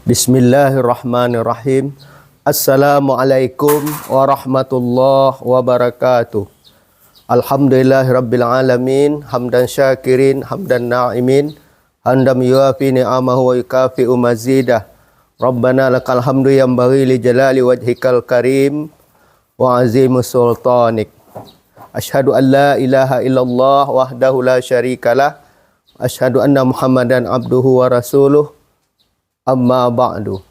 Bismillahirrahmanirrahim. Assalamualaikum warahmatullahi wabarakatuh. Alhamdulillahirabbil alamin, hamdan syakirin, hamdan na'imin, hamdan yuafi ni'amahu wa yukafi'u mazidah. Rabbana lakal hamdu yanbaghi li jalali wajhikal karim wa azimu sultanik. Asyhadu an la ilaha illallah wahdahu la syarikalah. Asyhadu anna Muhammadan abduhu wa rasuluh. Amma ba'du.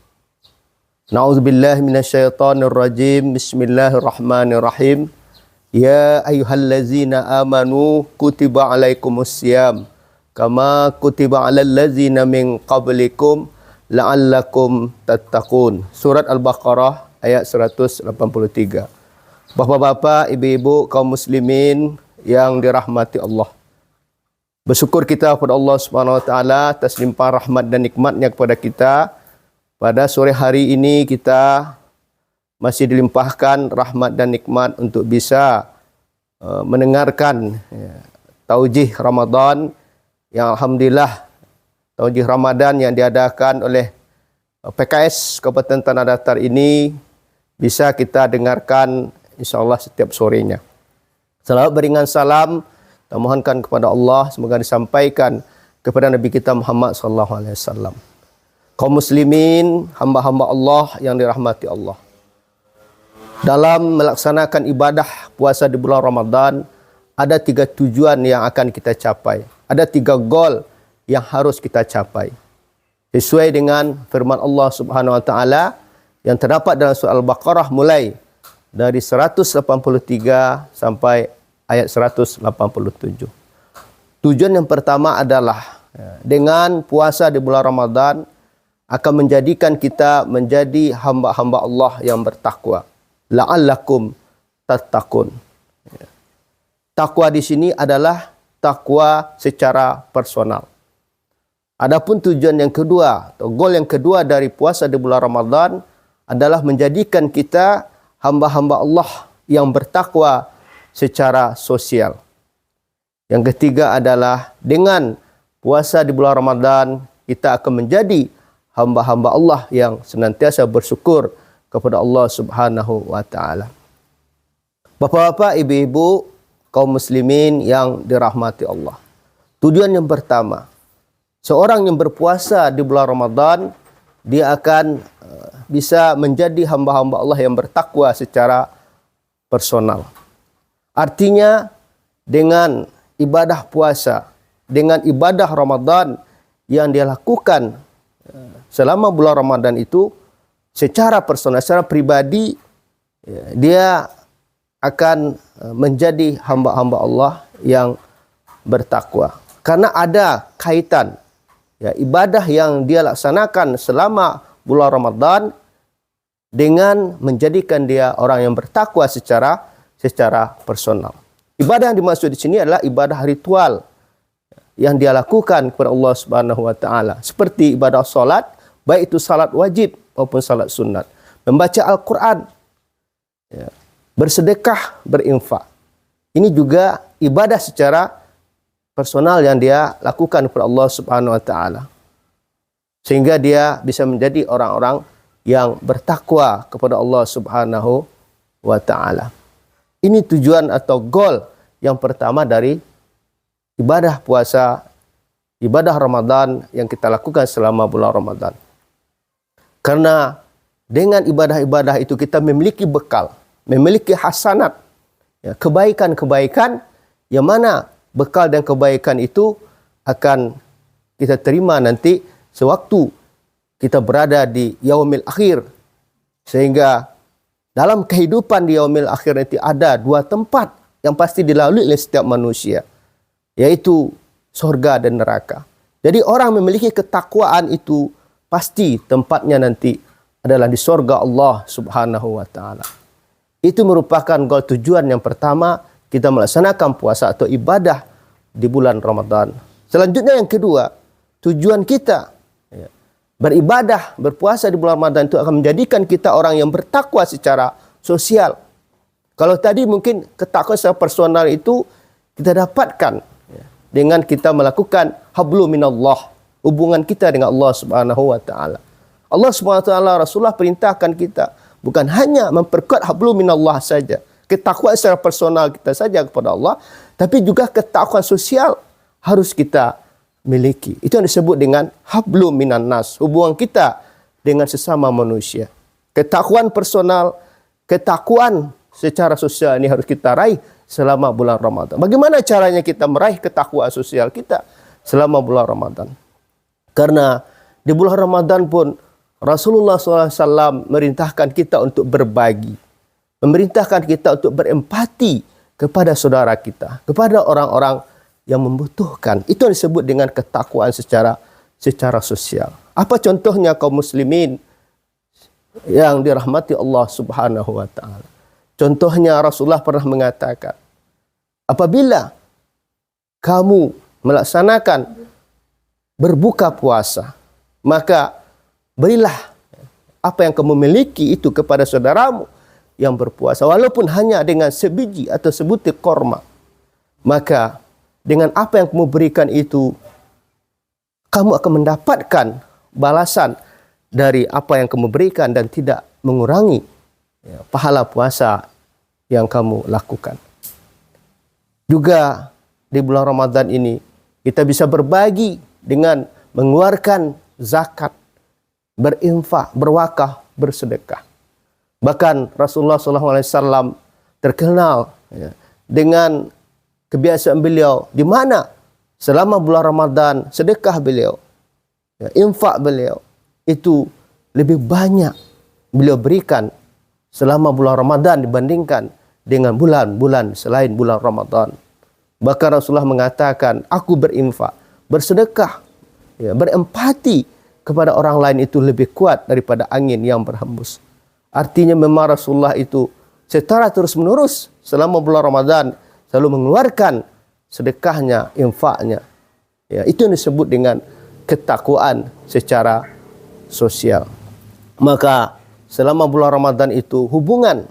Na'udzubillahi minasyaitonir rajim. Bismillahirrahmanirrahim. Ya ayyuhallazina amanu kutiba alaikumusiyam kama kutiba alal ladzina min qablikum la'allakum tattaqun. Surat Al-Baqarah ayat 183. Bapak-bapak, ibu-ibu, kaum muslimin yang dirahmati Allah. Bersyukur kita kepada Allah Subhanahu wa taala atas limpahan rahmat dan nikmatnya kepada kita. Pada sore hari ini kita masih dilimpahkan rahmat dan nikmat untuk bisa mendengarkan taujih Ramadan yang alhamdulillah taujih Ramadan yang diadakan oleh PKS Kabupaten Tanah Datar ini bisa kita dengarkan insyaallah setiap sorenya. Salawat beringan salam kita mohonkan kepada Allah semoga disampaikan kepada Nabi kita Muhammad sallallahu alaihi wasallam. Kaum muslimin, hamba-hamba Allah yang dirahmati Allah. Dalam melaksanakan ibadah puasa di bulan Ramadan, ada 3 tujuan yang akan kita capai. Ada 3 goal yang harus kita capai. Sesuai dengan firman Allah Subhanahu wa taala yang terdapat dalam surah Al-Baqarah mulai dari 183 sampai ayat 187. Tujuan yang pertama adalah dengan puasa di bulan Ramadan akan menjadikan kita menjadi hamba-hamba Allah yang bertakwa. La'allakum tattaqun. Takwa di sini adalah takwa secara personal. Adapun tujuan yang kedua atau goal yang kedua dari puasa di bulan Ramadan adalah menjadikan kita hamba-hamba Allah yang bertakwa secara sosial. Yang ketiga adalah dengan puasa di bulan Ramadan kita akan menjadi hamba-hamba Allah yang senantiasa bersyukur kepada Allah Subhanahu wa taala. Bapak-bapak, ibu-ibu, kaum muslimin yang dirahmati Allah. Tujuan yang pertama, seorang yang berpuasa di bulan Ramadan dia akan bisa menjadi hamba-hamba Allah yang bertakwa secara personal. Artinya dengan ibadah puasa, dengan ibadah Ramadan yang dia lakukan selama bulan Ramadan itu secara personal, secara pribadi dia akan menjadi hamba-hamba Allah yang bertakwa. Karena ada kaitan ibadah yang dia laksanakan selama bulan Ramadan dengan menjadikan dia orang yang bertakwa secara personal. Ibadah yang dimaksud di sini adalah ibadah ritual yang dia lakukan kepada Allah Subhanahu wa taala, seperti ibadah salat, baik itu salat wajib maupun salat sunat, membaca Al-Qur'an, bersedekah, berinfak. Ini juga ibadah secara personal yang dia lakukan kepada Allah Subhanahu wa taala. Sehingga dia bisa menjadi orang-orang yang bertakwa kepada Allah Subhanahu wa taala. Ini tujuan atau goal yang pertama dari ibadah puasa, ibadah Ramadan yang kita lakukan selama bulan Ramadan. Karena dengan ibadah-ibadah itu kita memiliki bekal, memiliki hasanat, kebaikan-kebaikan yang mana bekal dan kebaikan itu akan kita terima nanti sewaktu kita berada di yaumil akhir. Sehingga dalam kehidupan di yaumil akhir nanti ada 2 tempat yang pasti dilalui oleh setiap manusia, yaitu surga dan neraka. Jadi orang memiliki ketakwaan itu pasti tempatnya nanti adalah di surga Allah Subhanahu wa taala. Itu merupakan goal tujuan yang pertama kita melaksanakan puasa atau ibadah di bulan Ramadan. Selanjutnya yang kedua, tujuan kita beribadah, berpuasa di bulan Ramadan itu akan menjadikan kita orang yang bertakwa secara sosial. Kalau tadi mungkin ketakwaan secara personal itu kita dapatkan dengan kita melakukan hablu minallah, hubungan kita dengan Allah Subhanahu wa taala. Allah SWT, Rasulullah perintahkan kita bukan hanya memperkuat hablum minallah saja, ketakwaan secara personal kita saja kepada Allah, tapi juga ketakwaan sosial harus kita miliki. Itu yang disebut dengan hablum minan nas, hubungan kita dengan sesama manusia. Ketakwaan personal, ketakwaan secara sosial ini harus kita raih selama bulan Ramadan. Bagaimana caranya kita meraih ketakwaan sosial kita selama bulan Ramadan? Karena di bulan Ramadan pun Rasulullah SAW merintahkan kita untuk berbagi, memerintahkan kita untuk berempati kepada saudara kita, kepada orang-orang yang membutuhkan. Itu yang disebut dengan ketakwaan secara sosial. Apa contohnya kaum muslimin yang dirahmati Allah Subhanahu wa taala? Contohnya Rasulullah pernah mengatakan, apabila kamu melaksanakan berbuka puasa, maka berilah apa yang kamu miliki itu kepada saudaramu yang berpuasa, walaupun hanya dengan sebiji atau sebutir korma. Maka dengan apa yang kamu berikan itu, kamu akan mendapatkan balasan dari apa yang kamu berikan dan tidak mengurangi pahala puasa yang kamu lakukan. Juga di bulan Ramadan ini kita bisa berbagi dengan mengeluarkan zakat, berinfak, berwakaf, bersedekah. Bahkan Rasulullah SAW terkenal dengan kebiasaan beliau, di mana selama bulan Ramadan sedekah beliau, infak beliau itu lebih banyak beliau berikan selama bulan Ramadan dibandingkan dengan bulan-bulan selain bulan Ramadan. Bahkan Rasulullah mengatakan, aku berinfak, bersedekah, berempati kepada orang lain itu lebih kuat daripada angin yang berhembus. Artinya memang Rasulullah itu secara terus-menerus selama bulan Ramadan selalu mengeluarkan sedekahnya, infaknya. Itu yang disebut dengan ketakwaan secara sosial. Maka selama bulan Ramadan itu hubungan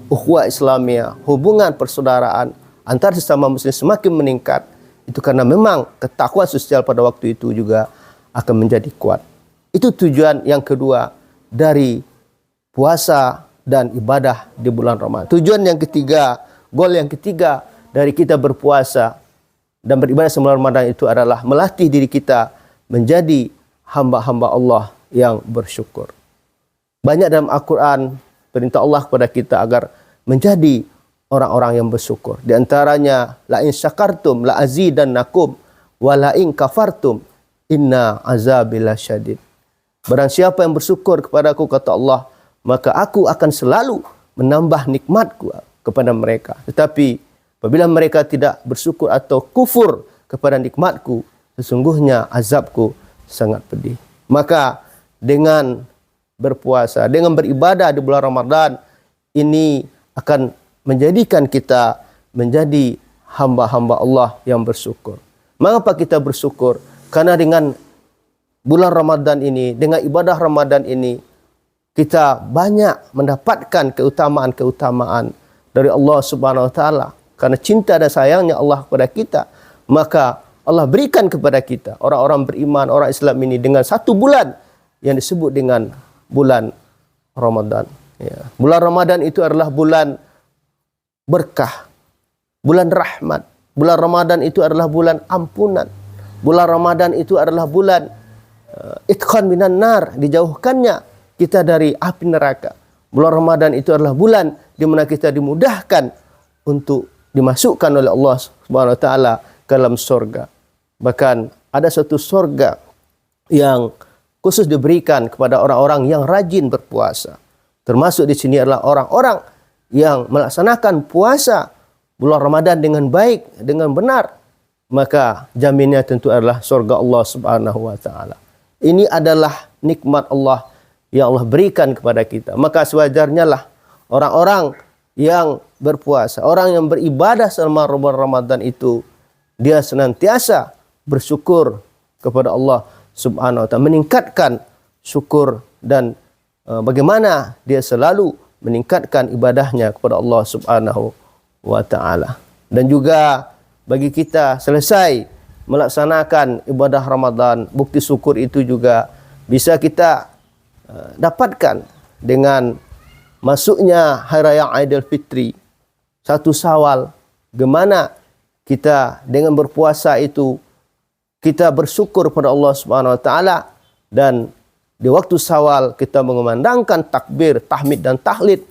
ukhuwah Islamiyah, hubungan persaudaraan antar sesama muslim semakin meningkat. Itu karena memang ketakwaan sosial pada waktu itu juga akan menjadi kuat. Itu tujuan yang kedua dari puasa dan ibadah di bulan Ramadan. Tujuan yang ketiga, goal yang ketiga dari kita berpuasa dan beribadah selama Ramadan itu adalah melatih diri kita menjadi hamba-hamba Allah yang bersyukur. Banyak dalam Al-Quran perintah Allah kepada kita agar menjadi orang-orang yang bersyukur. Di antaranya, la in syakartum la azidannakum wa la in kafartum inna azabi lasyadid. Barang siapa yang bersyukur kepadaku, kata Allah, maka aku akan selalu menambah nikmatku kepada mereka. Tetapi apabila mereka tidak bersyukur atau kufur kepada nikmatku, sesungguhnya azabku sangat pedih. Maka dengan berpuasa, dengan beribadah di bulan Ramadan, ini akan menjadikan kita menjadi hamba-hamba Allah yang bersyukur. Mengapa kita bersyukur? Karena dengan bulan Ramadan ini, dengan ibadah Ramadan ini, kita banyak mendapatkan keutamaan-keutamaan dari Allah Subhanahu wa taala. Karena cinta dan sayangnya Allah kepada kita, maka Allah berikan kepada kita, orang-orang beriman, orang Islam ini, dengan satu bulan yang disebut dengan bulan Ramadan. Bulan Ramadan itu adalah bulan berkah, bulan rahmat. Bulan Ramadan itu adalah bulan ampunan. Bulan Ramadan itu adalah bulan itqan minan nar, dijauhkannya kita dari api neraka. Bulan Ramadan itu adalah bulan di mana kita dimudahkan untuk dimasukkan oleh Allah Subhanahu wa taala ke dalam surga. Bahkan ada satu surga yang khusus diberikan kepada orang-orang yang rajin berpuasa. Termasuk di sini adalah orang-orang yang melaksanakan puasa bulan Ramadan dengan baik, dengan benar. Maka jaminnya tentu adalah surga Allah Subhanahu wa taala. Ini adalah nikmat Allah yang Allah berikan kepada kita. Maka sewajarnya lah orang-orang yang berpuasa, orang yang beribadah selama bulan Ramadan itu, dia senantiasa bersyukur kepada Allah Subhanahu wa taala, meningkatkan syukur dan bagaimana dia selalu meningkatkan ibadahnya kepada Allah Subhanahu wa taala. Dan juga bagi kita selesai melaksanakan ibadah Ramadan, bukti syukur itu juga bisa kita dapatkan dengan masuknya Hari Raya Aidil Fitri, 1 Syawal, bagaimana kita dengan berpuasa itu kita bersyukur pada Allah Subhanahu wa taala, dan di waktu Syawal kita mengumandangkan takbir, tahmid dan tahlil,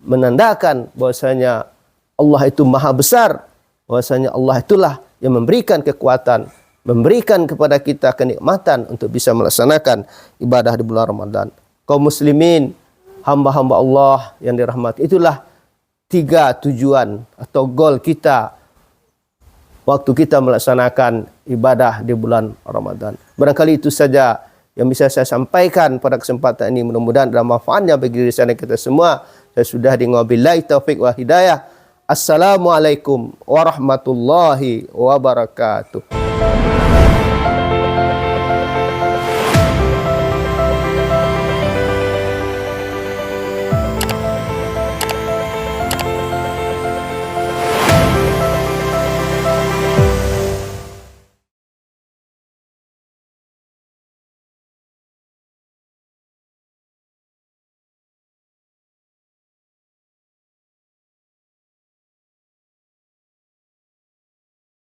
menandakan bahwasanya Allah itu maha besar, bahwasanya Allah itulah yang memberikan kekuatan, memberikan kepada kita kenikmatan untuk bisa melaksanakan ibadah di bulan Ramadan. Kaum muslimin, hamba-hamba Allah yang dirahmati, itulah 3 tujuan atau goal kita waktu kita melaksanakan ibadah di bulan Ramadan. Barangkali itu saja yang bisa saya sampaikan pada kesempatan ini. Mudah-mudahan ada manfaatnya bagi diri saya dan kita semua. Saya sudah wabillahi taufik wa hidayah. Assalamualaikum warahmatullahi wabarakatuh.